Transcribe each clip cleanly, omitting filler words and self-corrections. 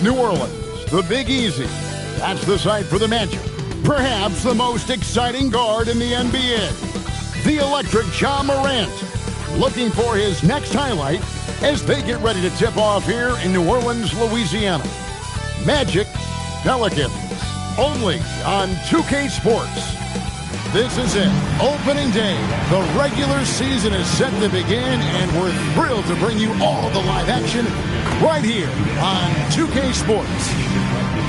New Orleans, the Big Easy. That's the site for the Magic. Perhaps the most exciting guard in the NBA. The electric Ja Morant. Looking for his next highlight as they get ready to tip off here in New Orleans, Louisiana. Magic Pelicans. Only on 2K Sports. This is it. Opening day. The regular season is set to begin, and we're thrilled to bring you all the live action right here on 2K Sports.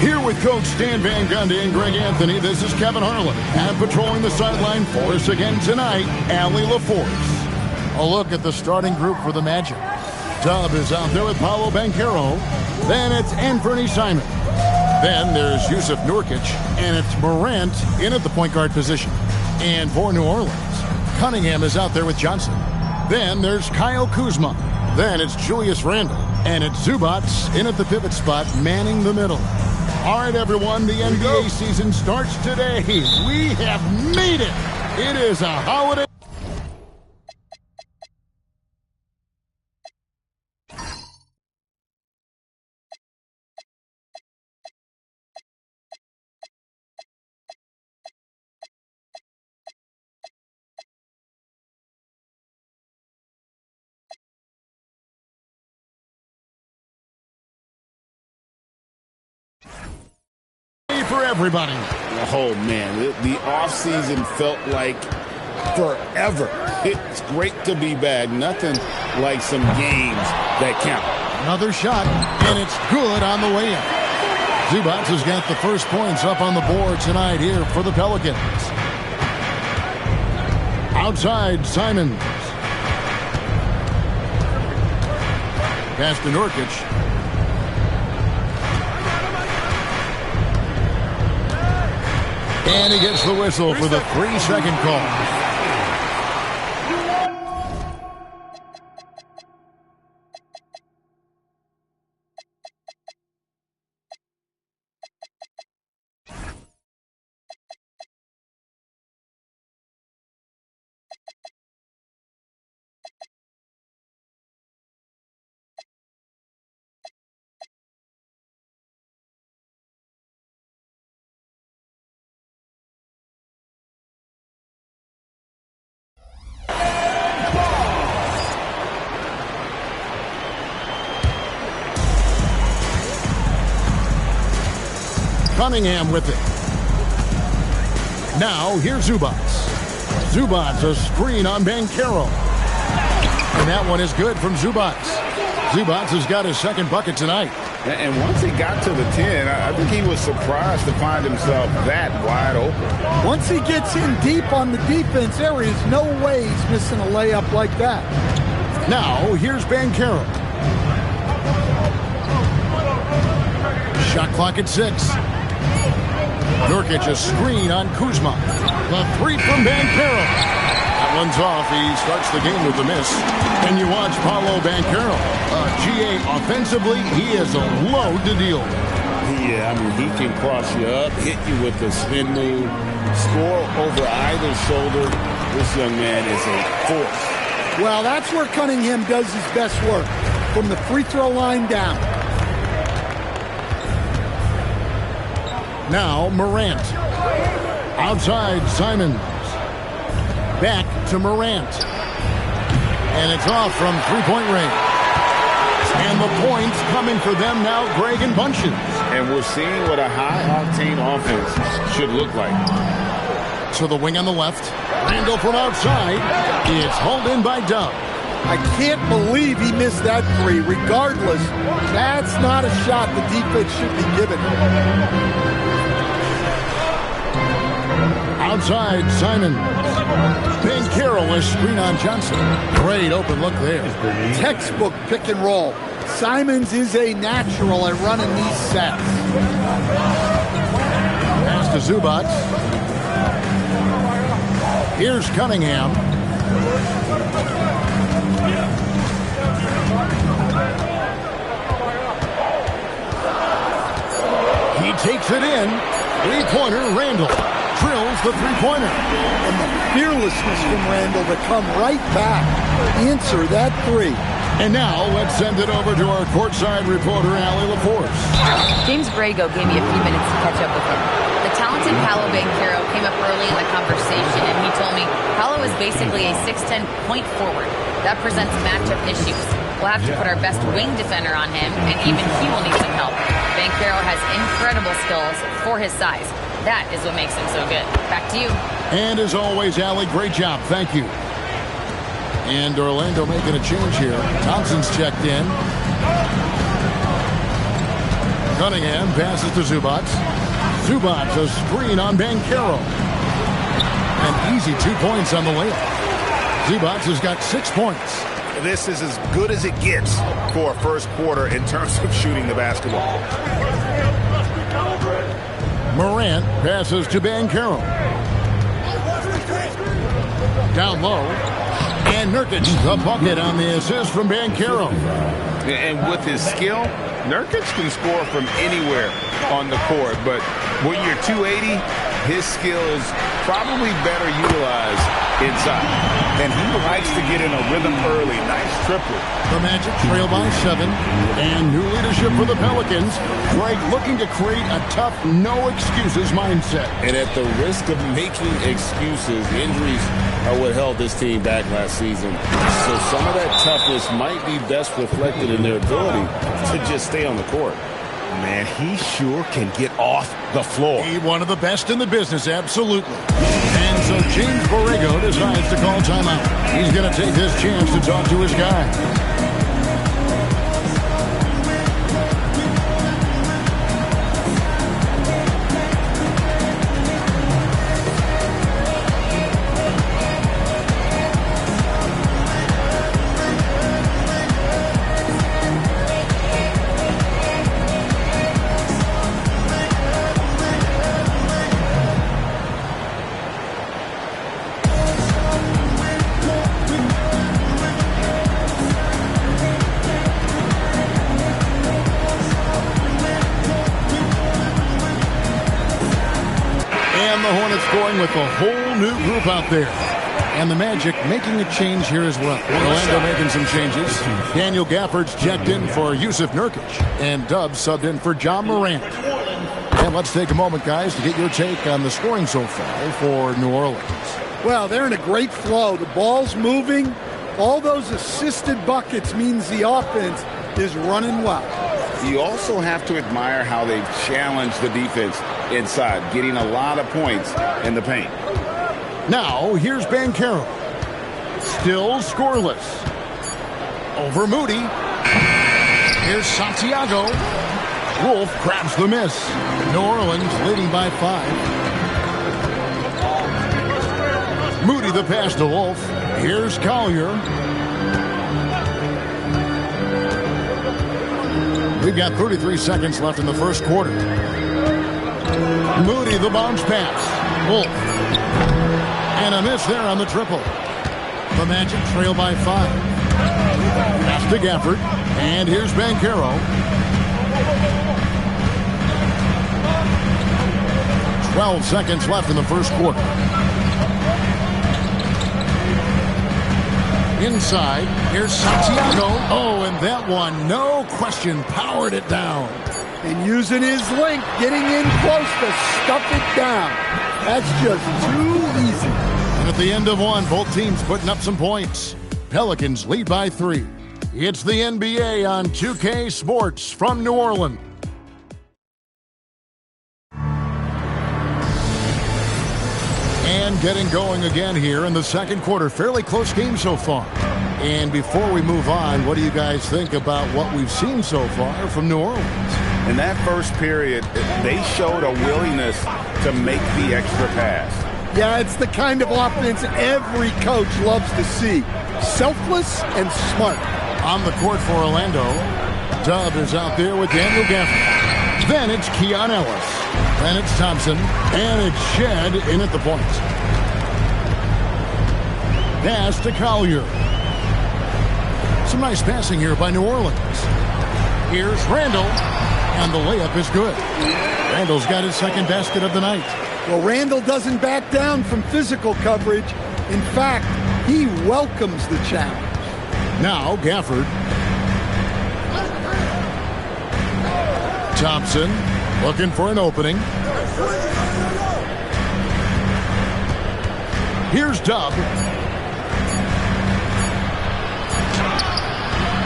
Here with Coach Stan Van Gundy and Greg Anthony, this is Kevin Harlan. And patrolling the sideline for us again tonight, Allie LaForce. A look at the starting group for the Magic. Dub is out there with Paolo Banchero. Then it's Anthony Simons. Then there's Yusuf Nurkic, and it's Morant in at the point guard position. And for New Orleans, Cunningham is out there with Johnson. Then there's Kyle Kuzma. Then it's Julius Randle. And it's Zubac in at the pivot spot, manning the middle. All right, everyone, the NBA season starts today. We have made it. It is a holiday. For everybody. Oh, man, the offseason felt like forever. It's great to be back. Nothing like some games that count. Another shot, and it's good on the way in. Zubac has got the first points up on the board tonight here for the Pelicans. Outside, Simons. Pass to Nurkic. And he gets the whistle for the 3-second call. Cunningham with it. Now, here's Zubac. Zubac, a screen on Banchero. And that one is good from Zubac. Zubac has got his second bucket tonight. And once he got to the 10, I think he was surprised to find himself that wide open. Once he gets in deep on the defense, there is no way he's missing a layup like that. Now, here's Banchero. Shot clock at 6. Nurkic, a screen on Kuzma. The three from Banchero. That one's off. He starts the game with a miss. And you watch Paolo Banchero. GA, offensively, he is a load to deal with. Yeah, I mean, he can cross you up, hit you with a spin move, score over either shoulder. This young man is a force. Well, that's where Cunningham does his best work, from the free throw line down. Now, Morant. Outside, Simons. Back to Morant. And it's off from three-point range. And the points coming for them now, Greg and Bunches. And we're seeing what a high-octane offense should look like. To the wing on the left. Randle from outside. It's hauled in by Dub. I can't believe he missed that three. Regardless, that's not a shot the defense should be given. Outside, Simons. Banchero, a screen on Johnson. Great open look there. Textbook pick and roll. Simons is a natural at running these sets. Pass to Zubac. Here's Cunningham. He takes it in. Three-pointer, Randle. Drills the three-pointer. And the fearlessness from Randle to come right back. Answer that three. And now, let's send it over to our courtside reporter, Allie LaForce. James Borrego gave me a few minutes to catch up with him. The talented Paolo Banchero came up early in the conversation, and he told me Paolo is basically a 6'10" point forward. That presents matchup issues. We'll have to put our best wing defender on him, and even he will need some help. Banchero has incredible skills for his size. That is what makes him so good. Back to you. And as always, Allie, great job. Thank you. And Orlando making a change here. Thompson's checked in. Cunningham passes to Zubac. Zubac, a screen on Banchero. An easy 2 points on the layup. Zubac has got 6 points. This is as good as it gets for a first quarter in terms of shooting the basketball. Morant passes to Banchero. Down low. And Nurkic, the bucket on the assist from Banchero. And with his skill, Nurkic can score from anywhere on the court. But when you're 280, his skill is probably better utilized inside. And he likes to get in a rhythm early. Nice triple. The Magic trail by 7. And new leadership for the Pelicans. Greg looking to create a tough, no-excuses mindset. And at the risk of making excuses, injuries are what held this team back last season. So some of that toughness might be best reflected in their ability to just stay on the court. Man, he sure can get off the floor. He's one of the best in the business, absolutely. And so James Borrego decides to call timeout. He's going to take this chance to talk to his guy. Going with a whole new group out there. And the Magic making a change here as well. Orlando making some changes. Daniel Gafford's checked in for Yusuf Nurkic. And Dubs subbed in for John Morant. And let's take a moment, guys, to get your take on the scoring so far for New Orleans. Well, they're in a great flow. The ball's moving. All those assisted buckets means the offense is running well. You also have to admire how they've challenged the defense inside, getting a lot of points in the paint. Now, here's Banchero. Still scoreless. Over Moody. Here's Santiago. Wolf grabs the miss. New Orleans leading by 5. Moody the pass to Wolf. Here's Collier. We've got 33 seconds left in the first quarter. Moody the bounce pass. Wolf. And a miss there on the triple. The Magic trail by 5. Pass to Gafford. And here's Banchero. 12 seconds left in the first quarter. Inside, here's Santiago. Oh, and that one, no question, powered it down. And using his length, getting in close to stuff it down. That's just too easy. And at the end of one, both teams putting up some points. Pelicans lead by 3. It's the NBA on 2K Sports from New Orleans. And getting going again here in the second quarter. Fairly close game so far. And before we move on, what do you guys think about what we've seen so far from New Orleans? In that first period, they showed a willingness to make the extra pass. Yeah, it's the kind of offense every coach loves to see. Selfless and smart. On the court for Orlando, Dub is out there with Daniel Gafford. Then it's Keon Ellis. Then it's Thompson. And it's Shed in at the point. Pass to Collier. Some nice passing here by New Orleans. Here's Randall. And the layup is good. Randall's got his second basket of the night. Well, Randall doesn't back down from physical coverage. In fact, he welcomes the challenge. Now Gafford Thompson looking for an opening. Here's Dub.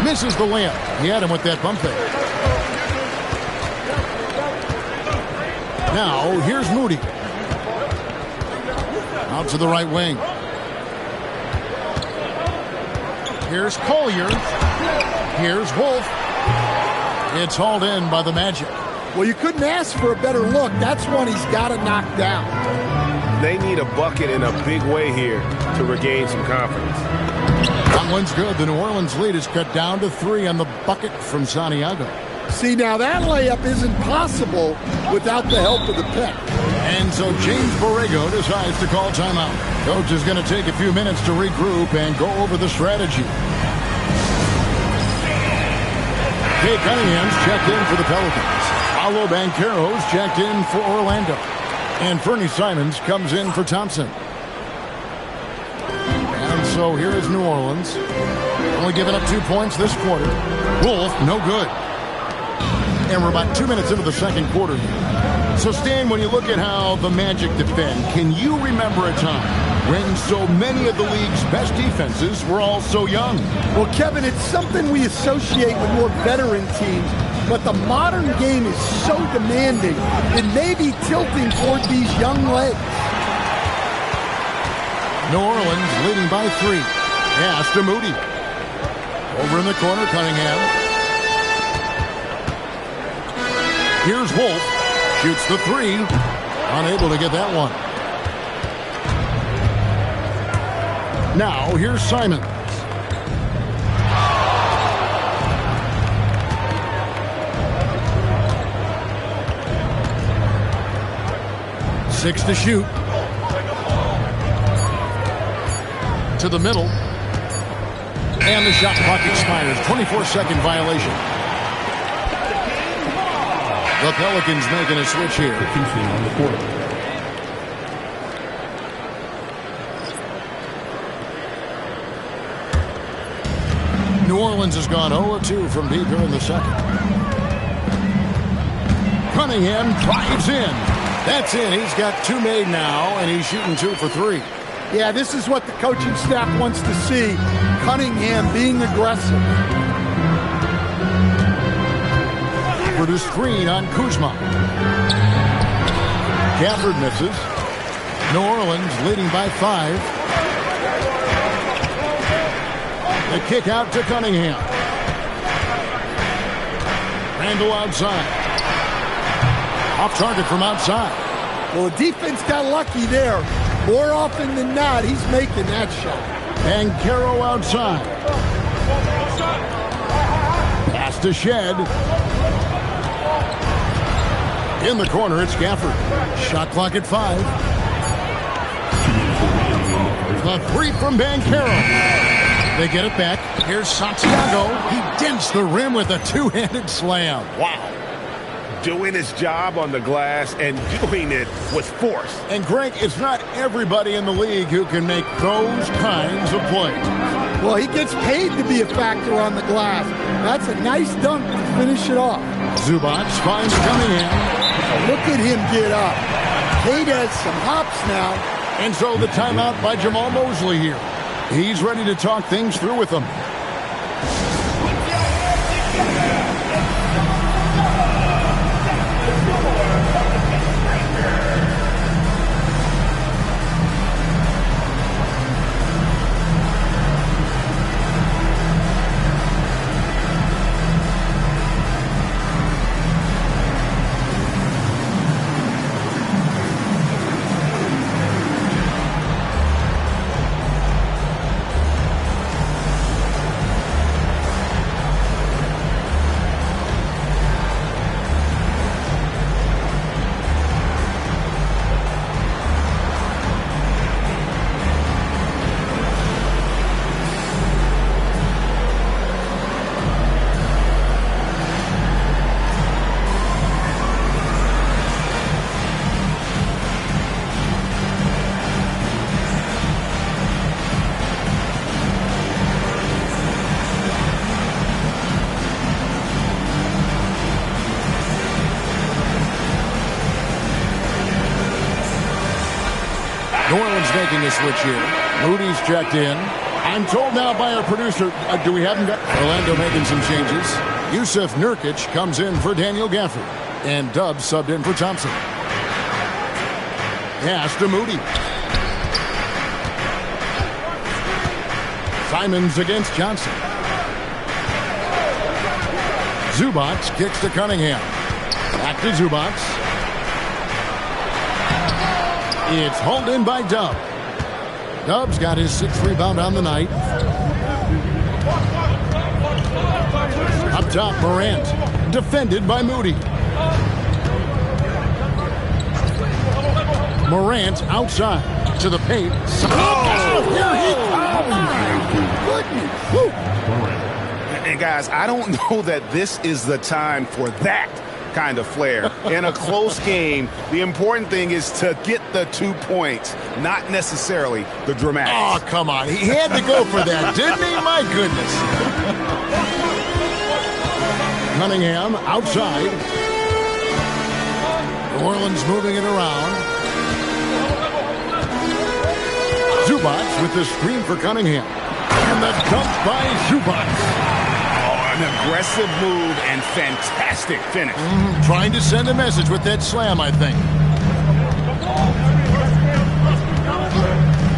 Misses the layup. He had him with that bump fake. Now, here's Moody. Out to the right wing. Here's Collier. Here's Wolf. It's hauled in by the Magic. Well, you couldn't ask for a better look. That's one he's got to knock down. They need a bucket in a big way here to regain some confidence. That one's good. The New Orleans lead is cut down to 3 on the bucket from Santiago. See, now that layup isn't possible without the help of the pick. And so James Borrego decides to call timeout. Coach is going to take a few minutes to regroup and go over the strategy. Kay Cunningham's checked in for the Pelicans. Paolo Banchero's checked in for Orlando. And Fernie Simons comes in for Thompson. And so here is New Orleans. Only giving up 2 points this quarter. Wolf, no good. And we're about 2 minutes into the second quarter. So, Stan, when you look at how the Magic defend, can you remember a time when so many of the league's best defenses were all so young? Well, Kevin, it's something we associate with more veteran teams, but the modern game is so demanding, it may be tilting toward these young legs. New Orleans leading by 3. Pass to Moody. Over in the corner, Cunningham. Here's Wolf. Shoots the 3. Unable to get that one. Now, here's Simons. Six to shoot. To the middle. And the shot clock expires. 24-second violation. The Pelicans making a switch here. On the court. New Orleans has gone 0-2 from deep here in the second. Cunningham drives in. That's in. He's got 2 made now, and he's shooting 2 for 3. Yeah, this is what the coaching staff wants to see. Cunningham being aggressive. For the screen on Kuzma. Gafford misses. New Orleans leading by 5. The kick out to Cunningham. Randall outside. Off target from outside. Well, the defense got lucky there. More often than not, he's making that shot. And Caro outside. Pass to Shed. In the corner, it's Gafford. Shot clock at 5. The 3 from Banchero. They get it back. Here's Santiago. He dents the rim with a 2-handed slam. Wow. Doing his job on the glass and doing it with force. And Greg, it's not everybody in the league who can make those kinds of plays. Well, he gets paid to be a factor on the glass. That's a nice dunk to finish it off. Zubac finds Cunningham. Look at him get up. Cade has some hops now. And so the timeout by Jamal Mosley here. He's ready to talk things through with them. is making a switch here. Moody's checked in. I'm told now by our producer, do we have him? Orlando making some changes. Yusuf Nurkic comes in for Daniel Gafford. And Dubs subbed in for Thompson. Pass to Moody. Simons against Johnson. Zubac kicks to Cunningham. Back to Zubac. It's hauled in by Dub. Dub's got his 6th rebound on the night. Up top, Morant. Defended by Moody. Morant outside to the paint. Oh, here he comes. And guys, I don't know that this is the time for that kind of flair. In a close game, the important thing is to get the 2 points, not necessarily the dramatics. Oh, come on. He had to go for that, didn't he? My goodness. Cunningham outside. New Orleans moving it around. Zubac with the screen for Cunningham. And the dunk by Zubac. An aggressive move and fantastic finish. Trying to send a message with that slam, I think.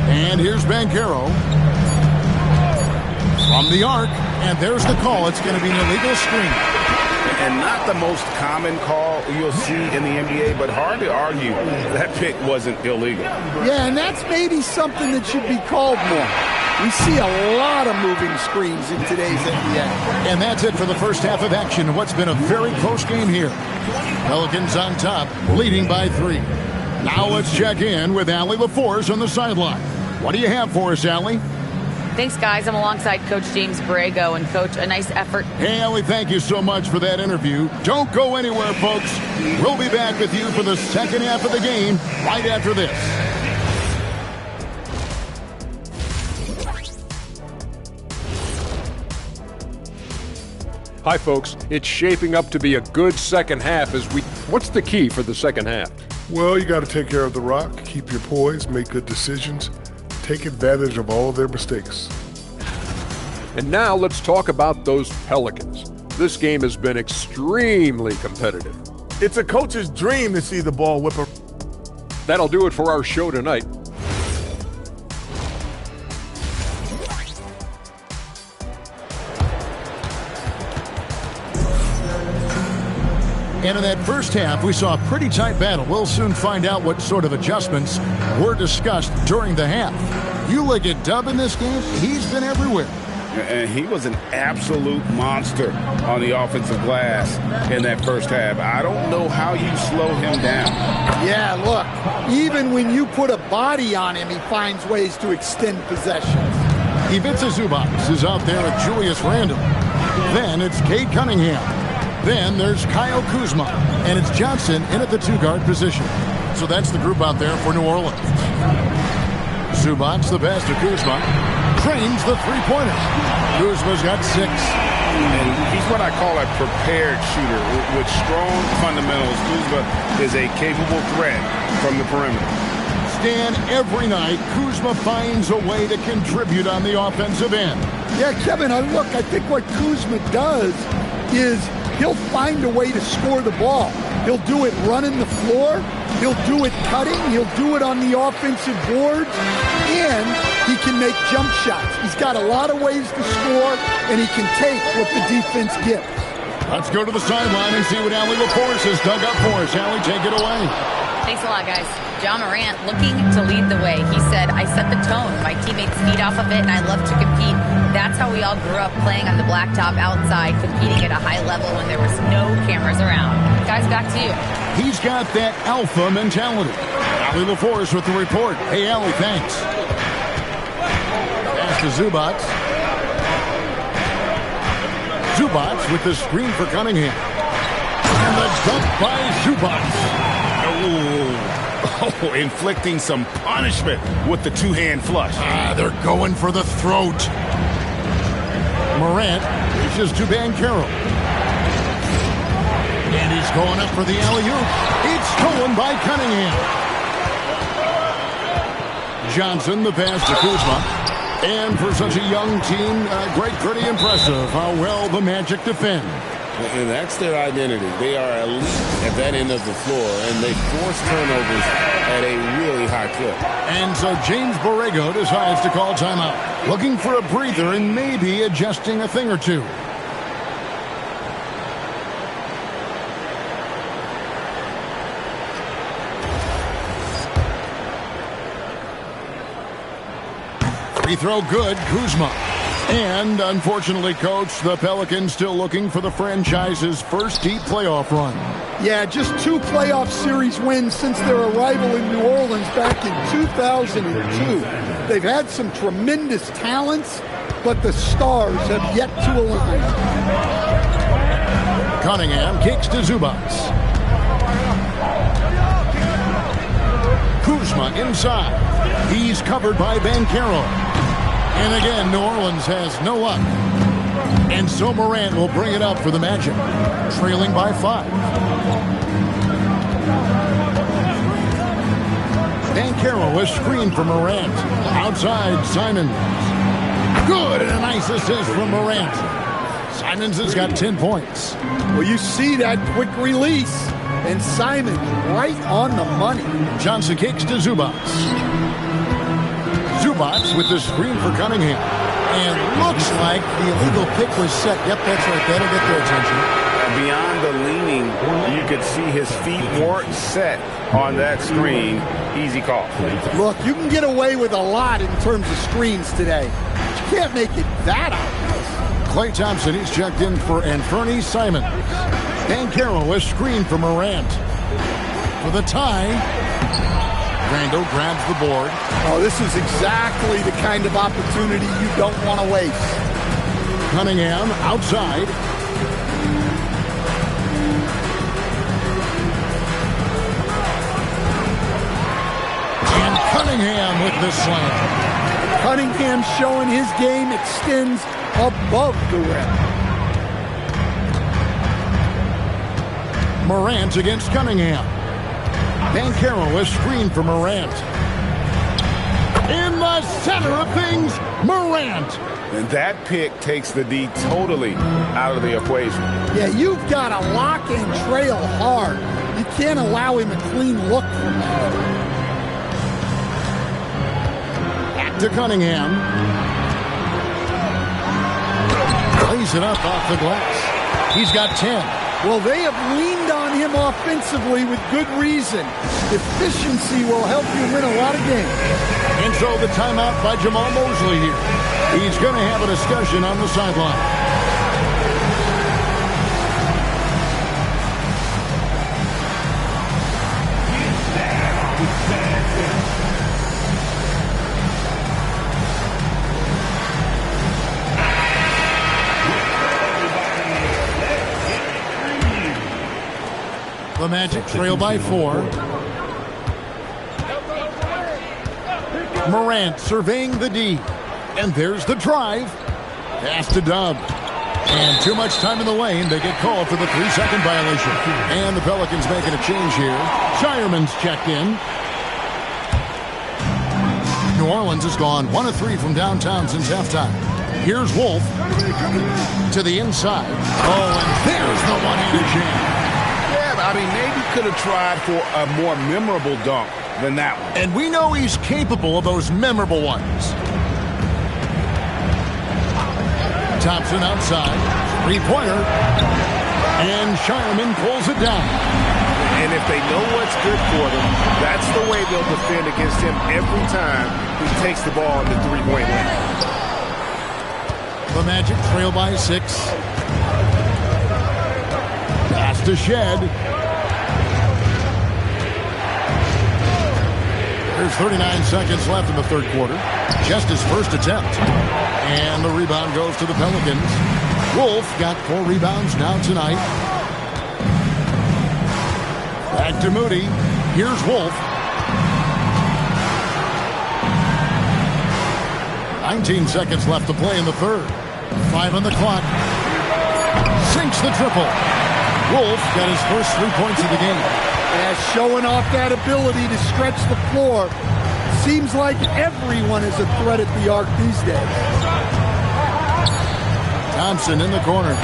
And here's Banchero. From the arc. And there's the call. It's going to be an illegal screen. And not the most common call you'll see in the NBA, but hard to argue that pick wasn't illegal. Yeah, and that's maybe something that should be called more. We see a lot of moving screens in today's NBA. And that's it for the first half of action. What's been a very close game here. Pelicans on top, leading by 3. Now let's check in with Allie LaForce on the sideline. What do you have for us, Allie? Thanks, guys. I'm alongside Coach James Borrego. And, Coach, a nice effort. Hey, Allie, thank you so much for that interview. Don't go anywhere, folks. We'll be back with you for the second half of the game right after this. Hi, folks. It's shaping up to be a good second half as we... What's the key for the second half? Well, you got to take care of the rock, keep your poise, make good decisions, take advantage of all of their mistakes. And now let's talk about those Pelicans. This game has been extremely competitive. It's a coach's dream to see the ball whip around. That'll do it for our show tonight. And in that first half, we saw a pretty tight battle. We'll soon find out what sort of adjustments were discussed during the half. You look at Dub in this game, he's been everywhere. And he was an absolute monster on the offensive glass in that first half. I don't know how you slow him down. Yeah, look, even when you put a body on him, he finds ways to extend possessions. Ivica Zubac is out there with Julius Randle. Then it's Cade Cunningham. Then there's Kyle Kuzma, and it's Johnson in at the 2-guard position. So that's the group out there for New Orleans. Zubac, the best to Kuzma, trains the 3-pointer. Kuzma's got 6. And he's what I call a prepared shooter. With strong fundamentals, Kuzma is a capable threat from the perimeter. Stan, every night, Kuzma finds a way to contribute on the offensive end. Yeah, Kevin, look, I think what Kuzma does is he'll find a way to score the ball. He'll do it running the floor. He'll do it cutting. He'll do it on the offensive boards. And he can make jump shots. He's got a lot of ways to score, and he can take what the defense gives. Let's go to the sideline and see what Allie LaForce has dug up for us. Allie, take it away. Thanks a lot, guys. John Morant looking to lead the way. He said, I set the tone. My teammates feed off of it, and I love to compete. That's how we all grew up, playing on the blacktop outside, competing at a high level when there was no cameras around. Guys, back to you. He's got that alpha mentality. Allie LaForce with the report. Hey, Allie, thanks. Pass to Zubac. Zubac with the screen for Cunningham. And the dunk by Zubac. Oh, inflicting some punishment with the 2-hand flush. They're going for the throat. Morant reaches to Banchero. And he's going up for the alley-oop. It's stolen by Cunningham. Johnson, the pass to Kuzma. And for such a young team, pretty impressive how well the Magic defend. And that's their identity. They are elite at that end of the floor, and they force turnovers at a really high clip. And so James Borrego decides to call timeout, looking for a breather and maybe adjusting a thing or two. Free throw good, Kuzma. And unfortunately, Coach, the Pelicans still looking for the franchise's first deep playoff run. Yeah, just 2 playoff series wins since their arrival in New Orleans back in 2002. They've had some tremendous talents, but the stars have yet to align. Cunningham kicks to Zubac. Kuzma inside. He's covered by Banchero. And again, New Orleans has no luck. And so Morant will bring it up for the Magic, trailing by 5. Banchero was screened for Morant. Outside, Simons. Good, and a nice assist from Morant. Simons has got 10 points. Well, you see that quick release, and Simons right on the money. Johnson kicks to Zubac. Zubac with the screen for Cunningham. And looks like the illegal pick was set. Yep, that's right. That'll get their attention. Beyond the leaning, you could see his feet weren't set on that screen. Easy call. Look, you can get away with a lot in terms of screens today. But you can't make it that obvious. Klay Thompson, he's checked in for Anthony Simons. Banchero was screened for Morant. For the tie, Randall grabs the board. Oh, this is exactly the kind of opportunity you don't want to waste. Cunningham outside. And Cunningham with the slam. Cunningham showing his game extends above the rim. Morant against Cunningham. Banchero is screened for Morant. In the center of things, Morant. And that pick takes the D totally out of the equation. Yeah, you've got to lock and trail hard. You can't allow him a clean look from that. Back to Cunningham. Lays it up off the glass. He's got 10. Well, they have leaned on him offensively with good reason. Efficiency will help you win a lot of games. And so the timeout by Jamal Mosley here. He's going to have a discussion on the sideline. The Magic trail by 4. Morant surveying the D. And there's the drive. Pass to Dub. And too much time in the lane. They get called for the 3-second violation. And the Pelicans making a change here. Shireman's checked in. New Orleans has gone 1 of 3 from downtown since halftime. Here's Wolf to the inside. Oh, and there's the one-handed jam. I mean, maybe could have tried for a more memorable dunk than that one. And we know he's capable of those memorable ones. Thompson outside. 3-pointer. And Shireman pulls it down. And if they know what's good for them, that's the way they'll defend against him every time he takes the ball in the 3-point line. The Magic trail by 6. Pass to Shed. There's 39 seconds left in the third quarter. Just his first attempt. And the rebound goes to the Pelicans. Wolf got 4 rebounds now tonight. Back to Moody. Here's Wolf. 19 seconds left to play in the third. 5 on the clock. Sinks the triple. Wolf got his first 3 points of the game. Showing off that ability to stretch the floor. Seems like everyone is a threat at the arc these days. Thompson in the corner.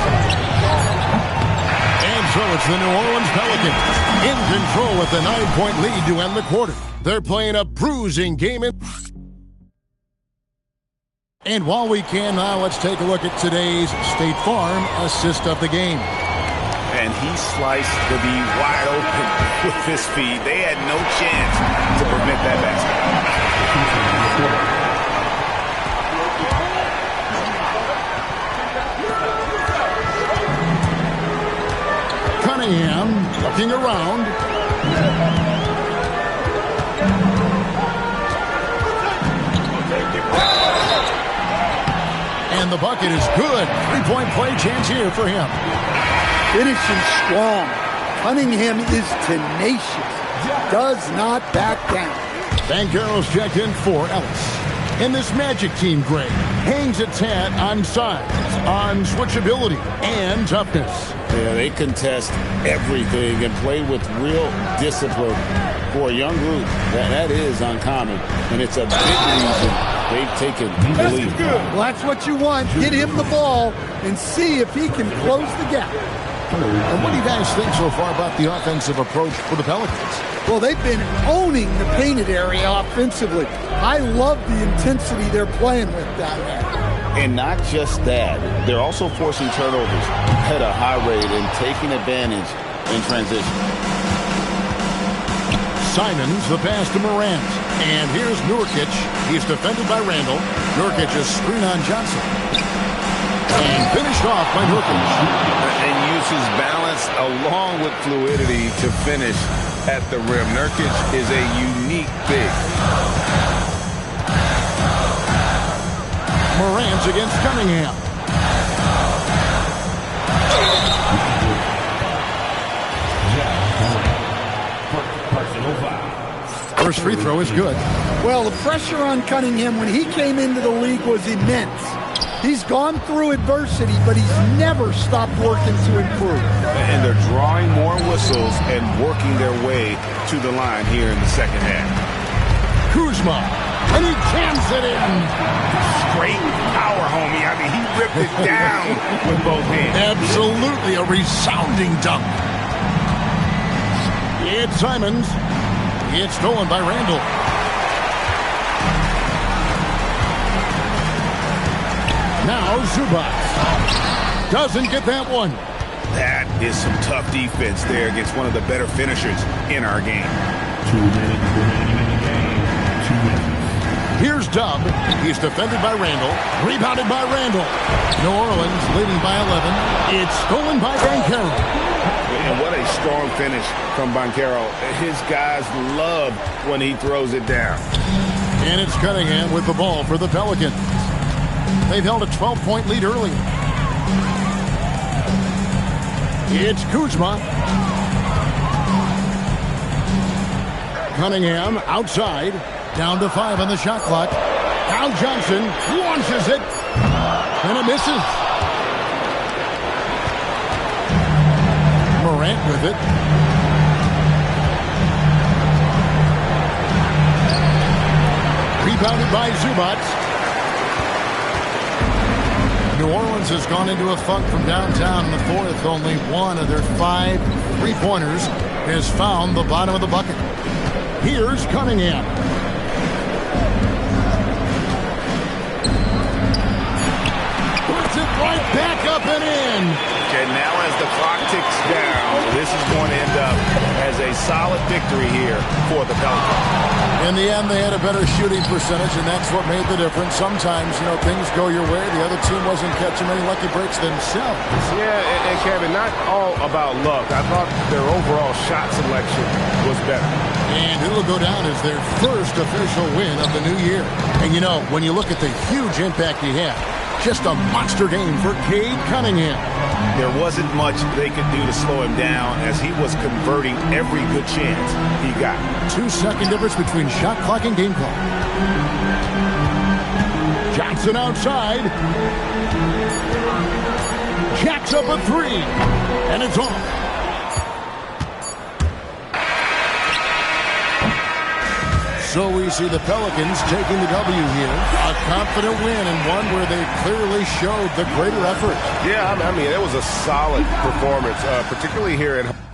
And so it's the New Orleans Pelicans in control with a 9-point lead to end the quarter. They're playing a bruising game. And while we can now, let's take a look at today's State Farm assist of the game. And he sliced the D wide open with his feet. They had no chance to prevent that basket. Cunningham looking around. And the bucket is good. 3-point play chance here for him. Finishing strong. Cunningham is tenacious. Does not back down. Banchero's checked in for Ellis. And this Magic team, Greg, hangs its hat on size, on switchability, and toughness. Yeah, they contest everything and play with real discipline. For a young group, that is uncommon. And it's a big reason they've taken the lead. Well, that's what you want. Get him the ball and see if he can close the gap. And what do you guys think so far about the offensive approach for the Pelicans? Well, they've been owning the painted area offensively. I love the intensity they're playing with down there. And not just that, they're also forcing turnovers at a high rate and taking advantage in transition. Simons, the pass to Morant. And here's Nurkic. He's defended by Randall. Nurkic is screen on Johnson. And finished off by Nurkic. And uses balance along with fluidity to finish at the rim. Nurkic is a unique big. Morant against Cunningham. First free throw is good. Well, the pressure on Cunningham when he came into the league was immense. He's gone through adversity, but he's never stopped working to improve. And they're drawing more whistles and working their way to the line here in the second half. Kuzma, and he jams it in. Straight power, homie. I mean, he ripped it down with both hands. Absolutely a resounding dunk. It's Simons. It's stolen by Randall. Now Zubac doesn't get that one. That is some tough defense there against one of the better finishers in our game. 2 minutes remaining in the game. 2 minutes. Here's Dub. He's defended by Randall. Rebounded by Randall. New Orleans leading by 11. It's stolen by Banchero. And what a strong finish from Banchero. His guys love when he throws it down. And it's Cunningham with the ball for the Pelicans. They've held a 12-point lead early. It's Kuzma. Cunningham outside. Down to 5 on the shot clock. Now Johnson launches it. And it misses. Morant with it. Rebounded by Zubac. New Orleans has gone into a funk from downtown in the fourth. Only one of their 5 3-pointers has found the bottom of the bucket. Here's Cunningham. Puts it right back up and in. And now as the clock ticks down, this is going to end up as a solid victory here for the Pelicans. In the end, they had a better shooting percentage, and that's what made the difference. Sometimes, things go your way. The other team wasn't catching many lucky breaks themselves. Yeah, and Kevin, not all about luck. I thought their overall shot selection was better. And it will go down as their first official win of the new year. And when you look at the huge impact he had, just a monster game for Cade Cunningham. There wasn't much they could do to slow him down as he was converting every good chance he got. 2-second difference between shot clock and game clock. Johnson outside. Jacks up a 3. And it's off. So we see the Pelicans taking the W here. A confident win and one where they clearly showed the greater effort. Yeah, I mean, it was a solid performance, particularly here at home.